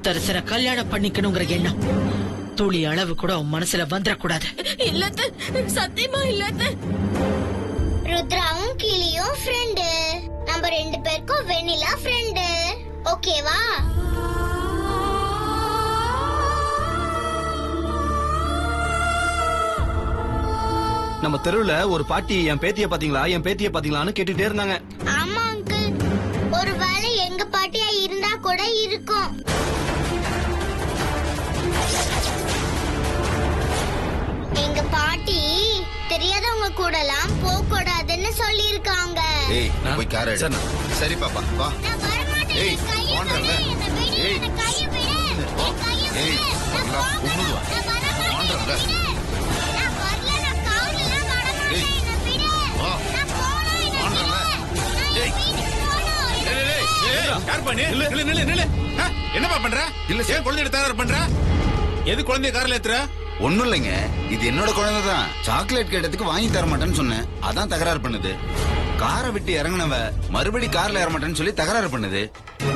முத்தரசரை கல்யாணம் பண்ணிக்கணுங்கிற எண்ணம் துளி அளவு கூட உன் மனசுல வந்துடக்கூடாது. இல்லத்த, சத்தியமா இல்லத்த. ருத்ராவும் கிளியும் ஃப்ரெண்டு. நம்ம 2 பேருக்கும் வெண்ணிலா ஃப்ரெண்டு. ஓகேவா? நம்ம தெருவுல ஒரு பாட்டி என் பேத்திய பாத்தீங்களா என் பேத்திய பாத்தீங்களான்னு கேட்டுட்டே இருந்தாங்க. ஆமா அங்கிள், ஒருவேளை எங்க பாட்டியா இருந்தா கூட இருக்கும். எங்க பாட்டி தெரியாதவங்க கூடலாம் போக கூடாதுன்னு சொல்லி இருக்காங்க. ஏய் போய் கார் எடு. சரி பாப்பா வா. நான் வர மாட்டேன். ஏய், கையை வாண்டறல. விடு, என்னை விடு, ஏய். என்னை கையை விடு. என் கையை விடு. ஏய், நான் வரலாம், போகணும். உம்முடு வா. நான் வர மாட்டேன். வாண்டறல. நான் வரல, நான் காவலெல்லாம் வர மாட்டேன். ஏய். என்னை விடு. வா. நான் போகணும், என்னை வாண்டறல. விடு. நான் ஏய். வீட்டுக்கு போகணும். யார் பண்ணி? நில்லு. என்னப்பா பண்ற? இல்ல ஏன் குழந்தைய தயார் பண்ற? எது குழந்தைய கார்ல ஏத்துற? ஒண்ணும் இல்லைங்க, இது என்னோட குழந்தை தான். சாக்லேட் கேட்டதுக்கு வாங்கி தர மாட்டேன்னு சொன்னேன், அதான் தகராறு பண்ணுது. காரை விட்டு இறங்கினவ மறுபடி கார்ல ஏற மாட்டேன்னு சொல்லி தகராறு பண்ணுது.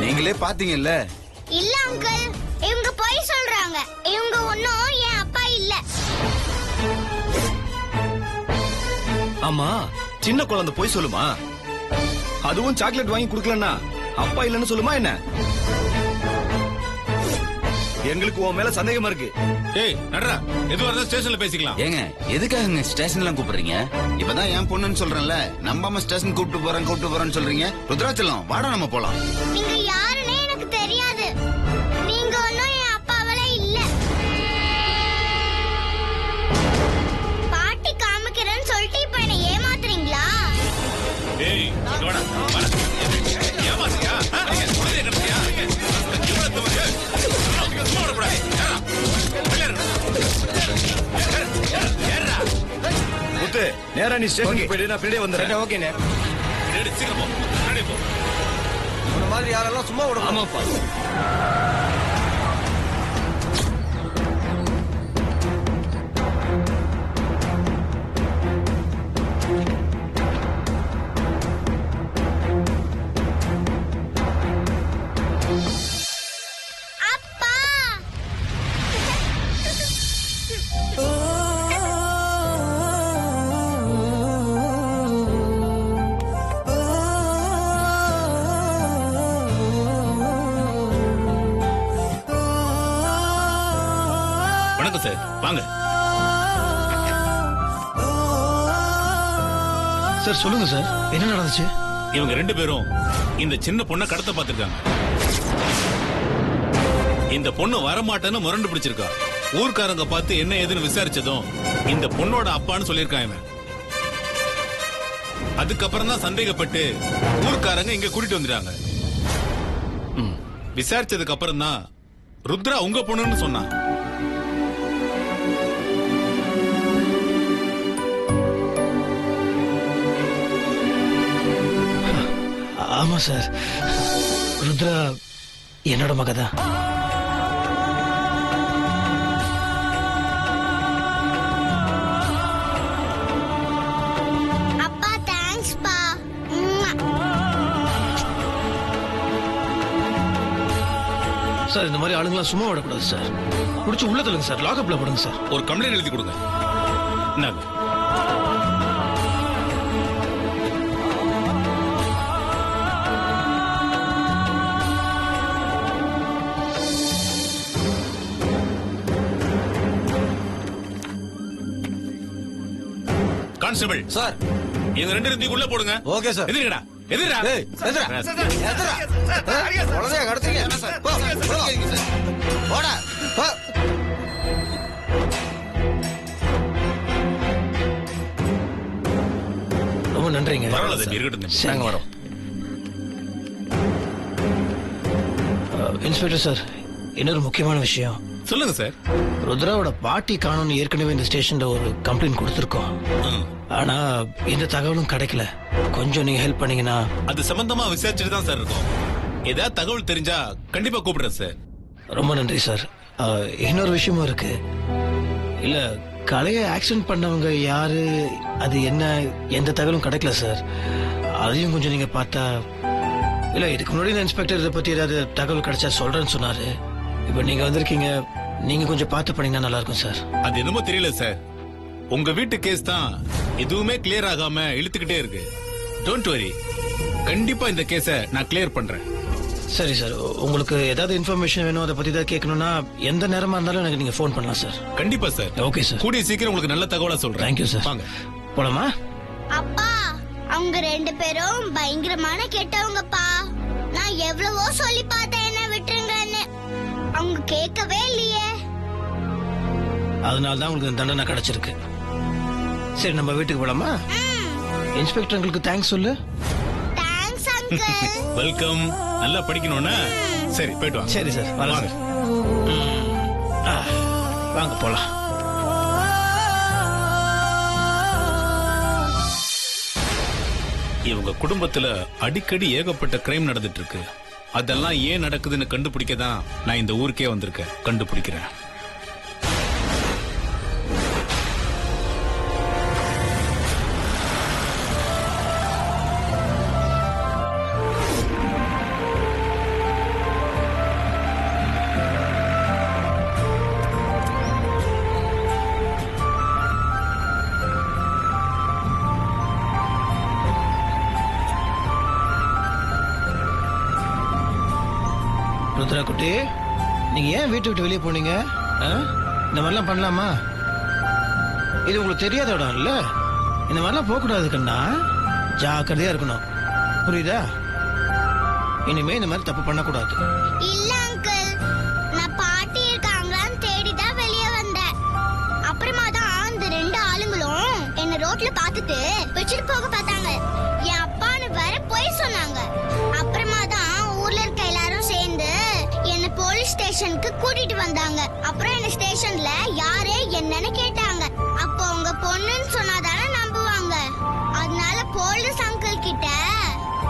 நீங்களே பாத்தீங்கல்ல. இல்ல அங்கிள், இவங்க போய் சொல்றாங்க. இவங்க ஒன்னும் என் அப்பா இல்ல. ஆமா, சின்ன குழந்தை போய் சொல்லுமா? அதுவும் சாக்லேட் வாங்கி குடுக்கலன்னா அப்பா இல்லன்னு சொல்லுமா என்ன? எங்களுக்கு உன் மேல சந்தேகமா இருக்கு. ஏய் நட்ரா, எதுவா இருந்தா ஸ்டேஷன்ல பேசிக்கலாம். ஏங்க எதுக்காக ஸ்டேஷன்லாம் கூப்பிடுறீங்க? இப்பதான் என் பொண்ணுன்னு சொல்றேன்ல, நம்பாம ஸ்டேஷன் கூப்பிட்டு போறேன்னு சொல்றீங்க. ருத்ராச்சலம் வாடா நம்ம போலாம். நீங்க யாருன்னே எனக்கு தெரியாது. நீங்க ஒன்னும் என் அப்பாவெல்லாம் இல்ல. பாட்டி காமிக்கிறேன்னு சொல்லிட்டு இப்ப என்ன ஏமாத்துறீங்களா? ஏய் இங்க வாடா. ஏமாத்தியா? குழந்தைய கடத்தியா? இவ்வளவு தவறு. சும்மா விடக்கூடாது. முத்து, நேரா நீ ஸ்டேஷனுக்கு போயிடு, நான் பின்னாடியே வந்துடுறேன். ஓகேண்ணே. சீக்கிரம் போ. முன்னாடி போ. இந்த மாதிரி யாரெல்லாம் சும்மா விட? ஆமாப்பா. அப்பா! வணக்கம் சார், வாங்க. சார் சொல்லுங்க சார், என்ன நடந்துச்சு? இவங்க 2 பேரும் இந்த சின்ன பொண்ணை கடத்த பார்த்திருக்காங்க. இந்த பொண்ணு வரமாட்டேன்னு முரண்டு பிடிச்சிருக்கா. ஊர்க்காரங்க பார்த்து என்ன ஏதுன்னு விசாரிச்சதும் இந்த பொண்ணோட அப்பான்னு சொல்லியிருக்கான் இவன். அதுக்கப்புறம் தான் சந்தேகப்பட்டு ஊர்க்காரங்க இங்க கூட்டிட்டு வந்துட்டாங்க. விசாரிச்சதுக்கு அப்புறம் தான் ருத்ரா உங்க பொண்ணுன்னு சொன்னான். ஆமா சார், ருத்ரா என்னோட மகதான். அப்பா தேங்க்ஸ் பா. சார் இந்த மாதிரி ஆளுங்களாம் சும்மா விடக்கூடாது சார். முடிச்சு உள்ள தள்ளுங்க சார், லாக்அப்ல போடுங்க சார். ஒரு கம்ப்ளைண்ட் எழுதி கொடுங்க. இந்தாங்க. கான்ஸ்டபிள் சார், இவங்க 2 பேரும் உள்ள போடுங்க. Okay sir. எதிரடா எதிரடா. ஏய், எதிரா. குழந்தைய கடத்துறீங்க. போ, போ. போடா, போ. ரொம்ப நன்றிங்க. பரவாயில்ல தம்பி, இருக்கட்டும். நாங்க வரோம். இன்ஸ்பெக்டர் சார், இன்னொரு முக்கியமான விஷயம். சொல்லுங்க சார். ருத்ராவோட பாட்டி காணோம்னு ஏற்கனவே இந்த ஸ்டேஷன்ல ஒரு கம்ப்ளைண்ட் கொடுத்திருக்கோம். ஆனா இந்த தகவலும் கிடைக்கல. கொஞ்சம் நீங்க ஹெல்ப் பண்ணீங்கன்னா. அது சம்பந்தமா விசாரிச்சுட்டு தான் சார் இருக்கோம். ஏதாவது தகவல் தெரிஞ்சா கண்டிப்பா கூப்பிடுறேன் சார். ரொம்ப நன்றி சார். இன்னொரு விஷயமும் இருக்கு. இல்ல, கலையை ஆக்சிடென்ட் பண்ணவங்க யாரு, அது என்ன, எந்த தகவலும் கிடைக்கல சார். அதையும் கொஞ்சம் நீங்க பார்த்தா. இல்ல, இதுக்கு முன்னாடி இன்ஸ்பெக்டர் இதை பத்தி ஏதாவது தகவல் கிடைச்சா சொல்றேன்னு சொன்னாரு. இப்போ நீங்க வந்திருக்கீங்க, நீங்க கொஞ்சம் பார்த்து பண்ணீங்கன்னா நல்லா இருக்கும் சார். அது என்னமோ தெரியல சார், உங்க வீட்டு கேஸ் தான் எதுவுமே கிளியர் ஆகாம இழுத்துக்கிட்டே இருக்கு. டோன்ட் வரி, கண்டிப்பா இந்த கேஸ நான் கிளியர் பண்றேன். சரி சார், உங்களுக்கு ஏதாவது இன்ஃபர்மேஷன் வேணும், அதை பத்தி ஏதாவது கேட்கணும்னா எந்த நேரமா இருந்தாலும் எனக்கு நீங்க ஃபோன் பண்ணலாம் சார். கண்டிப்பா சார். Okay sir. கூடிய சீக்கிரம் உங்களுக்கு நல்ல தகவலா சொல்றேன். Thank you sir. வாங்க போலாமா? அப்பா, அவங்க 2 பேரும் பயங்கரமான கெட்டவங்கப்பா. நான் எவ்வளவோ சொல்லி பார்த்தேன் என்ன விட்டுருங்கன்னு, அவங்க கேட்கவே இல்லையே. அதனால தான் உங்களுக்கு தண்டனை கிடைச்சிருக்கு. சரி, நம்ம வீட்டுக்கு போலாமா? இன்ஸ்பெக்டர் உங்களுக்கு தேங்க்ஸ் சொல்லு. Thanks uncle. வெல்கம். நல்லா படிக்கணும்னா சரி, போயிட்டு வாங்க. சரி சார், வரேன் சார். வாங்க போலாம். இவங்க குடும்பத்துல அடிக்கடி ஏகப்பட்ட கிரைம் நடந்துட்டு இருக்கு. அதெல்லாம் ஏன் நடக்குதுன்னு கண்டுபிடிக்க தான் நான் இந்த ஊருக்கே வந்திருக்கேன். கண்டுபிடிக்கிறேன். ருத்ரா குட்டி, நீங்க ஏன் வீட்டை விட்டு வெளியே போனீங்க? இந்த மாதிரிலாம் பண்ணலாமா? இது உங்களுக்கு தெரியாத இடம் இல்ல, இந்த மாதிரிலாம் போக கூடாது கண்ணா. ஜாக்கிரதையா இருக்கணும், புரியுதா? இனிமே இந்த மாதிரி தப்பு பண்ணக்கூடாது. இல்ல அங்கிள், நான் பாட்டி இருக்காங்களான்னு தேடிதான் வெளியே வந்தேன். அப்புறமா தான் அந்த 2 ஆளுங்களும் என்ன ரோட்ல பார்த்துட்டு வச்சுட்டு போக பார்த்தாங்க. என் அப்பான்னு வேற போய் சொன்னாங்க. அப்புறமா தான் ஊர்ல இருக்க எல்லாரும் சேர்ந்து என்ன போலீஸ் ஸ்டேஷனுக்கு கூட்டிட்டு வந்தாங்க. அப்புறம் என்ன ஸ்டேஷன்ல யாரு என்னன்னு கேட்டாங்க. அப்போ உங்க பொண்ணுன்னு சொன்னாதானே நம்புவாங்க. அதனால போலீஸ் அங்கிள் கிட்ட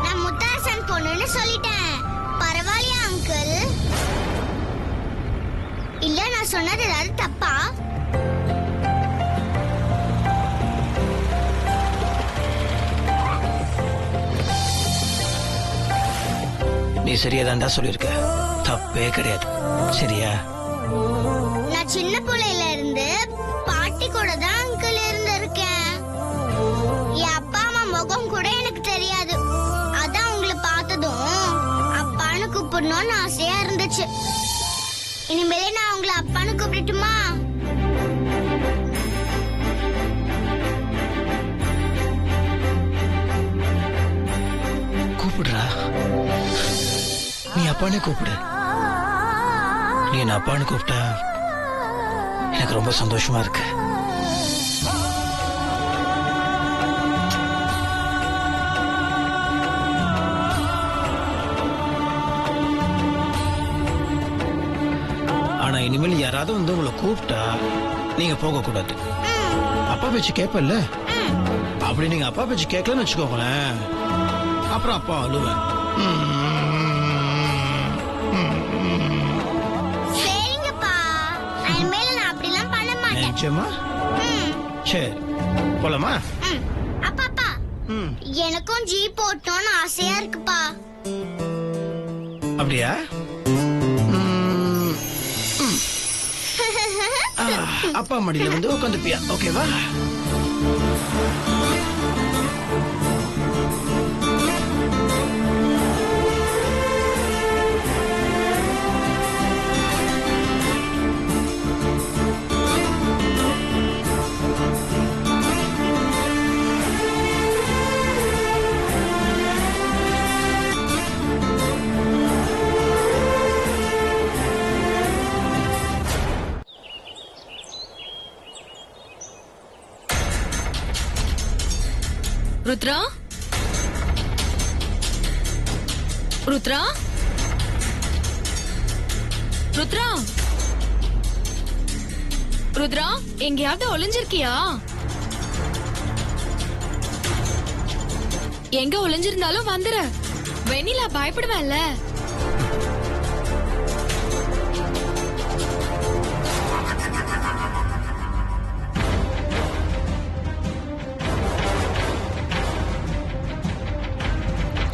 நான் முத்தாசன் பொண்ணுன்னு சொல்லிட்டேன். பரவாயில்லையா அங்கிள்? இல்ல நான் சொன்னது ஏதாவது தப்பா? நீ சரியா தான்டா சொல்லியிருக்க, தப்பே கிடையாது. சரியா? நான் சின்ன பிள்ளையில இருந்து பாட்டி கூட தான் அங்கிள் இருந்திருக்கேன். என் அப்பா அம்மா முகம் கூட எனக்கு தெரியாது. அதான் உங்களை பார்த்ததும் அப்பான்னு கூப்பிடணும்னு ஆசையா இருந்துச்சு. இனிமேலே நான் உங்களை அப்பான்னு கூப்பிடட்டுமா? கூப்பிடுறா, நீ அப்பானே கூப்பிடு. நீ என்ன அப்பான்னு கூப்பிட்டா எனக்கு ரொம்ப சந்தோஷமா இருக்கு. ஆனா இனிமேல் யாராவது வந்து உங்களை கூப்பிட்டா நீங்க போக கூடாது. அப்பா பேச்சு கேட்பல்ல, அப்படி நீங்க அப்பா பேச்சு கேட்கலன்னு வச்சுக்கோங்களேன், அப்புறம் அப்பா அழுவேன். சரிங்கப்பா, இனிமேல நான் அப்படிலாம் பண்ண மாட்டேன். நிச்சயமா? சரி, போலாமா? அப்பா அப்பா, எனக்கும் ஜீப் ஓட்டணும்னு ஆசையா இருக்குப்பா. அப்படியா? அப்பா மடியில வந்து உட்காந்துப்பியா? ஓகேவா? ருத்ரா, ருத்ரா, ருத்ரா, ருத்ரா, எங்கேயாவது ஒளிஞ்சிருக்கியா? எங்க ஒளிஞ்சிருந்தாலும் வந்துரு. வெண்ணிலா பயப்படுவேன்ல.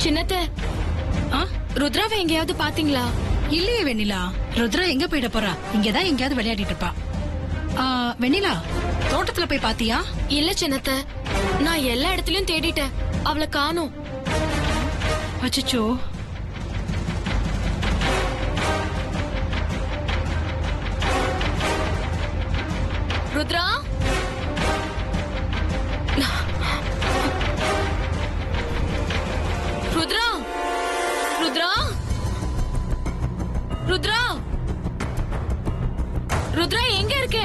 சின்னத்த, ருத்ராவை எங்கேயாவது பாத்தீங்களா? இல்லையே வெண்ணிலா, ருத்ரா எங்க போயிட போறா? இங்கதான் எங்கேயாவது விளையாடிட்டு இருப்பா. வெண்ணிலா, தோட்டத்துல போய் பாத்தியா? இல்ல சின்னத்த, நான் எல்லா இடத்துலயும் தேடிட்டேன், அவளை காணோம். அச்சச்சோ. ருத்ரா, ருத்ரா, ருத்ரா, ருத்ரா, ருத்ரா எங்க இருக்க?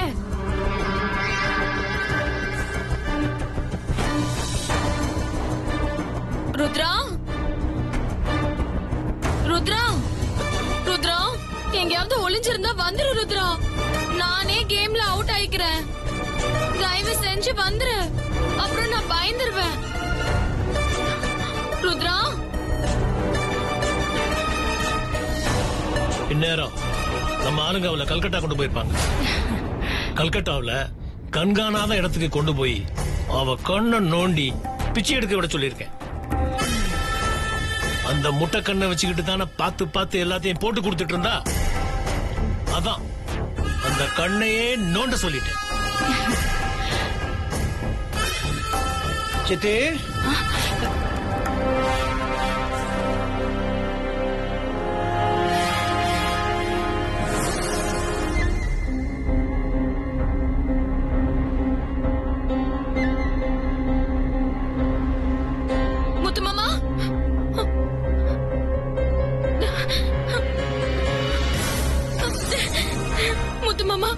ருத்ரா, ருத்ரா, ருத்ரா, எங்கயாவது ஒளிஞ்சிருந்தா வந்துரு ருத்ரா. நானே கேம்ல அவுட் ஆயிக்கிறேன். தயவு செஞ்சு வந்துரு, அப்புறம் நான் பயந்துருவேன். ருத்ரா, இந்நேரம் நம்ம ஆளுங்க அவளை கல்கட்டா கொண்டு போயிருப்பாங்க. கல்கட்டாவுல கண்காணாத இடத்துக்கு கொண்டு போய் அவ கண்ணை நோண்டி பிச்சை எடுக்க விட சொல்லியிருக்கேன். அந்த முட்டை கண்ணை வச்சுக்கிட்டு தானே பார்த்து பார்த்து எல்லாத்தையும் போட்டு கொடுத்துட்டு இருந்தா. அதான் அந்த கண்ணையே நோண்ட சொல்லிட்டேன். சித்தி, முத்துமாமா, முத்துமாமா,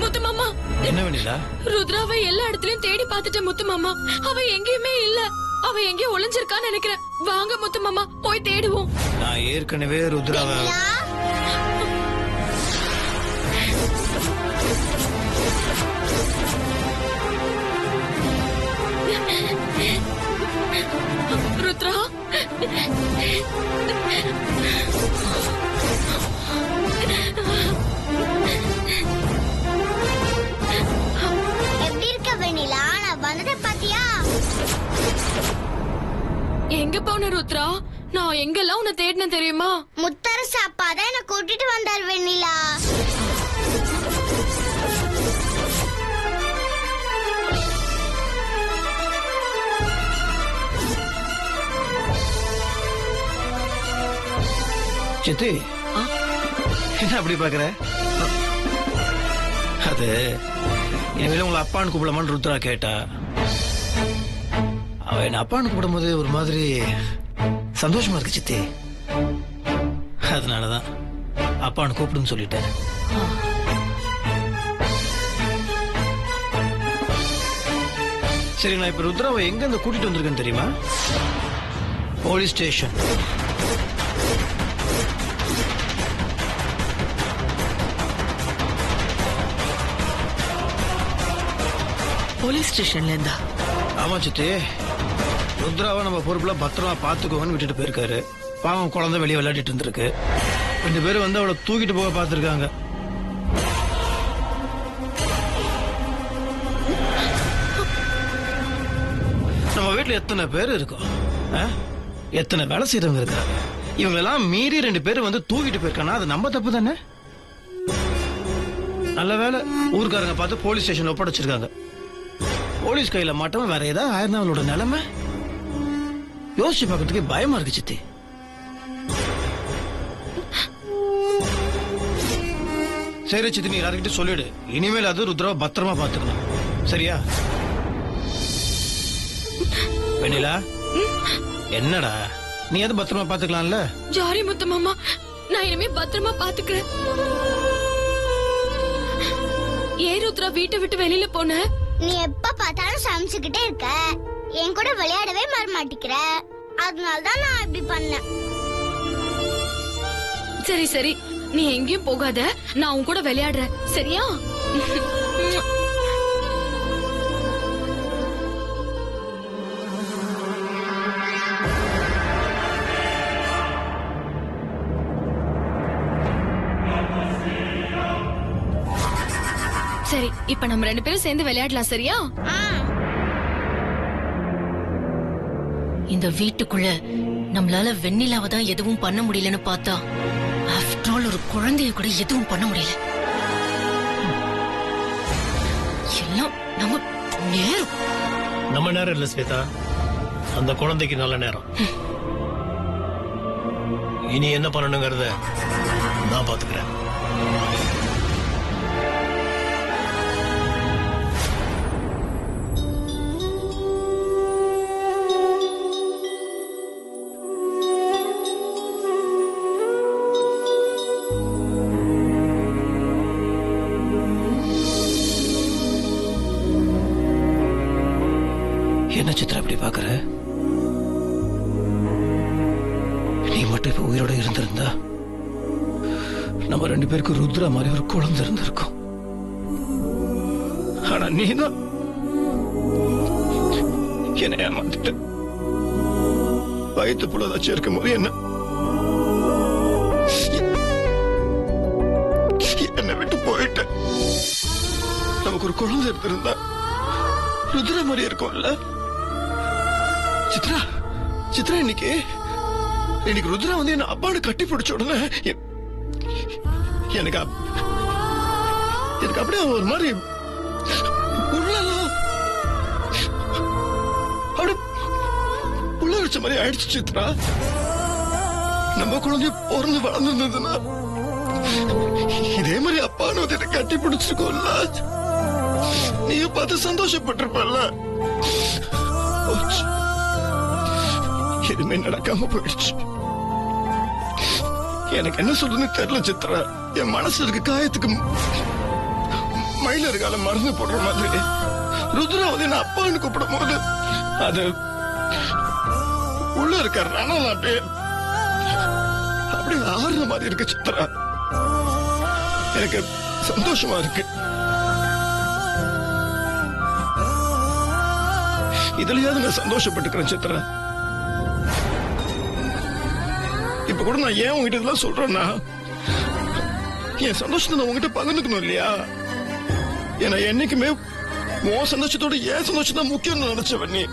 முத்துமாமா, என்ன வெண்ணிலா? ருத்ராவை எல்லா இடத்துலயும் தேடி பார்த்துட்டேன் முத்துமாமா. அவ எங்கேயுமே இல்ல. அவ எங்கேயும் ஒளிஞ்சிருக்கான்னு நினைக்கிறேன். வாங்க முத்துமாமா, போய் தேடுவோம். நான் ஏற்கனவே ருத்ராவை ருத்ரா, எப்படி இருக்க வெண்ணிலா? நான் வந்ததை பாத்தியா? எங்க போன ருத்ரா? நான் எங்கெல்லாம் உன்னை தேடினேன் தெரியுமா? முத்தரசு அப்பா தான் என்ன கூட்டிட்டு வந்தார் வெண்ணிலா. சித்தி, என்ன அப்படி பாக்குற? அது இனிமேல் உங்களை அப்பான்னு கூப்பிடலாமான்னு ருத்ரா கேட்டா. அவ என்ன அப்பான்னு கூப்பிடும்போது ஒரு மாதிரி சந்தோஷமா இருக்கு சித்தி. அதனாலதான் அப்பான்னு கூப்பிடுன்னு சொல்லிட்டேன். சரி, நான் இப்ப ருத்ராவை எங்க இருந்து கூட்டிட்டு வந்திருக்கேன்னு தெரியுமா? Police station. போலீஸ் ஸ்டேஷன்ல இருந்தா? ஆமா சித்தி, ருத்ராவை நம்ம பொறுப்புல பத்திரமா பாத்துக்கோங்கன்னு விட்டுட்டு போயிருக்காரு. பாவம், குழந்தை வெளியே விளையாடிட்டு இருந்திருக்கு. 2 பேரும் வந்து அவளை தூக்கிட்டு போக பாத்துருக்காங்க. நம்ம வீட்டுல எத்தனை பேர் இருக்கோம், எத்தனை வேலை செய்யறவங்க இருக்காங்க. இவங்களெல்லாம் மீறி 2 பேரும் வந்து தூக்கிட்டு போயிருக்கானா அது நம்ம தப்பு தானே? நல்ல வேலை ஊர்க்காரங்க பார்த்து போலீஸ் ஸ்டேஷன் ஒப்படைச்சிருக்காங்க. போலீஸ் கையில மாட்டோம் வேற ஏதாவது ஆயிருந்தா அவளோட நிலைமை யோசிச்சு பார்க்கறதுக்கு பயமா இருக்கு சித்தி. சரி சித்தி, நீ யார்கிட்ட சொல்லிடு, இனிமேல் அது ருத்ராவை பத்திரமா பாத்துக்கணும், சரியா? வெண்ணிலா, என்னடா நீ அது பத்திரமா பாத்துக்கலாம்ல? ஜாரி முத்துமாமா, நான் இனிமே பத்திரமா பாத்துக்கிறேன். ஏன் ருத்ரா வீட்டை விட்டு வெளியில போன? நீ எப்ப பார்த்தாலும் சமைச்சுக்கிட்டே இருக்க, என் கூட விளையாடவே வர மாட்டேங்கிற. அதனாலதான் நான் இப்படி பண்ணேன். சரி சரி, நீ எங்கேயும் போகாத, நான் உன் கூட விளையாடுறேன், சரியா? சரி, இப்ப நம்ம 2 பேரும் சேர்ந்து விளையாடலாம், சரியா? இந்த வீட்டுக்குள்ள நம்மளால வெண்ணிலாவை தான் எதுவும் பண்ண முடியலன்னு பார்த்தா ஆஃப்டர் ஆல் ஒரு குழந்தைய கூட எதுவும் பண்ண முடியல. எல்லாம் நம்ம நேரம். நம்ம நேரம் இல்ல ஸ்வேதா, அந்த குழந்தைக்கு நல்ல நேரம். இனி என்ன பண்ணணுங்கிறத நான் பாத்துக்கிறேன். என்ன சித்ரா இப்படி பாக்குற? நீ மட்டும் இப்ப உயிரோட இருந்திருந்தா நம்ம 2 பேருக்கு ருத்ரா மாதிரி ஒரு குழந்தை இருந்திருக்கும். ஆனா நீதான் என்ன ஏமாத்திட்ட. வயிற்று புள்ளதாச்சும் இருக்கும் போது என்ன விட்டு போயிட்ட. நமக்கு ஒரு குழந்தை இருந்திருந்தா ருத்ரா மாதிரி இருக்கும்ல. சித்ரா சித்ரா இன்னைக்கு ருத்ரா வந்து என்ன அப்பான்னு கட்டி பிடிச்ச உடனே எனக்கு அப்படியே ஒரு மாதிரி அப்படியே உள்ள வச்ச மாதிரி ஆயிடுச்சு. சித்ரா நம்ம குழந்தைய பிறந்து வளர்ந்துருந்ததுன்னா இதே மாதிரி அப்பான்னு வந்து என்ன கட்டி பிடிச்சிருக்கோம்ல. நீயும் பார்த்து சந்தோஷப்பட்டிருப்பல்ல. எதுவுமே நடக்காம போயிடுச்சு. எனக்கு என்ன சொல்றதுன்னு தெரியல சித்ரா. என் மனசுல இருக்க காயத்துக்கு மயில இருக்கால மருந்து போடுற மாதிரி ருத்ரா வந்து என்ன அப்பான்னு கூப்பிடும் போது அது உள்ள இருக்க ரணம் அப்படியே ஆறுற மாதிரி இருக்கு சித்ரா. எனக்கு சந்தோஷமா இருக்கு. இதுலயாவது நான் சந்தோஷப்பட்டுக்கிறேன் சித்ரா. இப்ப கூட நான் ஏன் உங்ககிட்ட இதெல்லாம் சொல்றேன்னா என் சந்தோஷத்தை நான் உங்ககிட்ட பகிர்ந்துக்கணும் இல்லையா? ஏன்னா என்னைக்குமே உன் சந்தோஷத்தோட ஏன் சந்தோஷம் தான் முக்கியம் நினைச்சவன் நீ.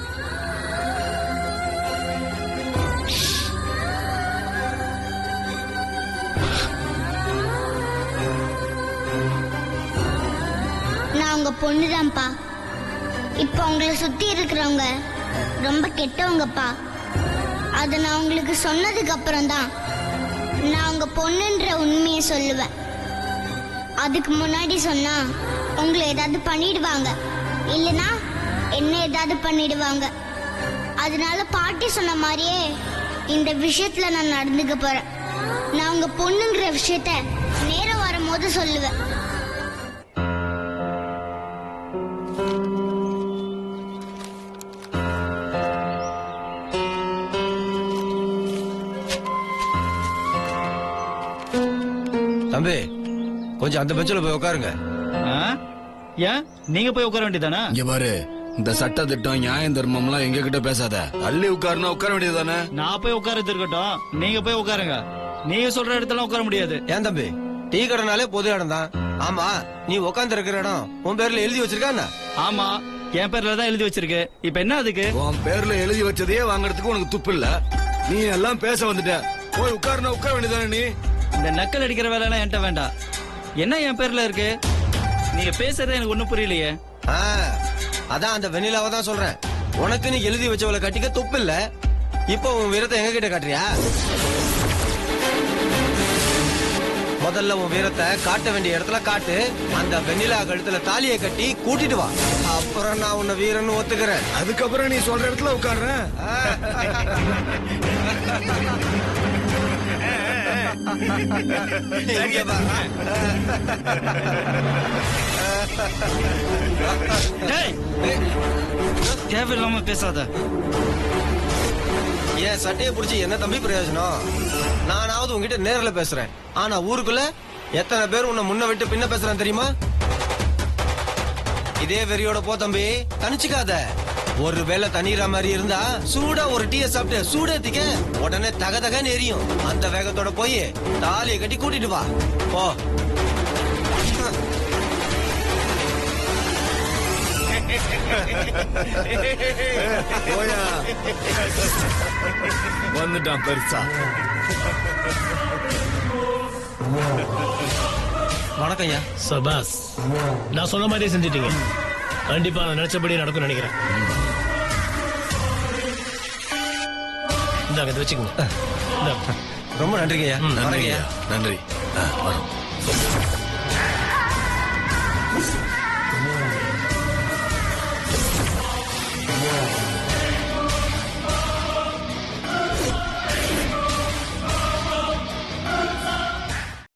நான் உங்க பொண்ணுதான்ப்பா. இப்ப உங்களை சுத்தி இருக்கிறவங்க ரொம்ப கெட்டவங்கப்பா. அத நான் உங்களுக்கு சொன்னதுக்கு அப்புறம் தான் நான் உங்க பொண்ணுன்ற உண்மையை சொல்லுவேன். அதுக்கு முன்னாடி சொன்னா உங்களை ஏதாவது பண்ணிடுவாங்க, இல்லனா என்ன ஏதாவது பண்ணிடுவாங்க. அதனால பாட்டி சொன்ன மாதிரியே இந்த விஷயத்துல நான் நடந்துக்க போறேன். நான் உங்க பொண்ணுங்கிற விஷயத்த நேரம் வரும்போது சொல்லுவேன். தம்பி கொஞ்சம் அந்த பெஞ்சில போய் உட்காருங்க. ஏன் நீங்க போய் உட்கார வேண்டியதானே? இங்க பாரு, இந்த சட்ட திட்டம் நியாயம் தர்மம்லாம் எங்க கிட்ட பேசாத. தள்ளி உட்காருனா உட்கார வேண்டியதானே? நான் போய் உட்காரது இருக்கட்டும், நீங்க போய் உட்காருங்க. நீங்க சொல்ற இடத்துல உட்கார முடியாது. ஏன் தம்பி, டீ கடைனாலே பொது இடம் தான். ஆமா, நீ உட்கார்ந்து இருக்கிற இடம் உன் பேர்ல எழுதி வச்சிருக்கா? ஆமா, என் பேர்ல தான் எழுதி வச்சிருக்கு. இப்ப என்ன அதுக்கு? உன் பேர்ல எழுதி வச்சதையே வாங்குறதுக்கு உனக்கு துப்பு இல்ல. நீ எல்லாம் பேச வந்துட்ட. போய் உட்காருனா உட்கார வேண்டியதானே? நீ இந்த நக்கல் அடிக்கிற வேலை எல்லாம் என்கிட்ட வேண்டாம். என்ன என் பேர்ல இருக்கு? நீங்க பேசுறது எனக்கு ஒண்ணும் புரியலையே. அதான் அந்த வெண்ணிலாவை தான் சொல்றேன். உனக்கு நீ எழுதி வச்சவளை கட்டிக்க துப்பு இல்ல. இப்போ உன் வீரத்தை எங்க கிட்ட காட்டுறியா? முதல்ல உன் வீரத்தை காட்ட வேண்டிய இடத்துல காட்டு. அந்த வெண்ணிலா கழுத்துல தாலியை கட்டி கூட்டிட்டு வா. அப்புறம் நான் உன்னை வீரன்னு ஒத்துக்கிறேன். அதுக்கப்புறம் நீ சொல்ற இடத்துல உட்கார்றேன். தேவையில்லாம பேசாத. ஏன் சட்டையை புடிச்சு என்ன தம்பி பிரயோஜனம்? நானாவது உங்ககிட்ட நேர்ல பேசுறேன். ஆனா ஊருக்குள்ள எத்தனை பேர் உன்னை முன்ன விட்டு பின்ன பேசுறேன் தெரியுமா? இதே வெறியோட போ தம்பி, தனிச்சுக்காத. ஒருவேளை தண்ணீரா மாதிரி இருந்தா சூடா ஒரு டீயை சாப்பிட்டு சூடேத்திக்க உடனே தகதகன்னு எரியும். அந்த வேகத்தோட போய் தாலியை கட்டி கூட்டிட்டு வா. போ. வந்துட்டான் பெருசா. வணக்கம் ஐயா. சபாஸ், நான் சொன்ன மாதிரியே செஞ்சிட்டீங்க. கண்டிப்பா நான் நினைச்சபடி நடக்கும் நினைக்கிறேன். இந்தாங்க இதை வச்சுக்கோங்க. ரொம்ப நன்றிங்க ஐயா. நன்றி. வரோம்.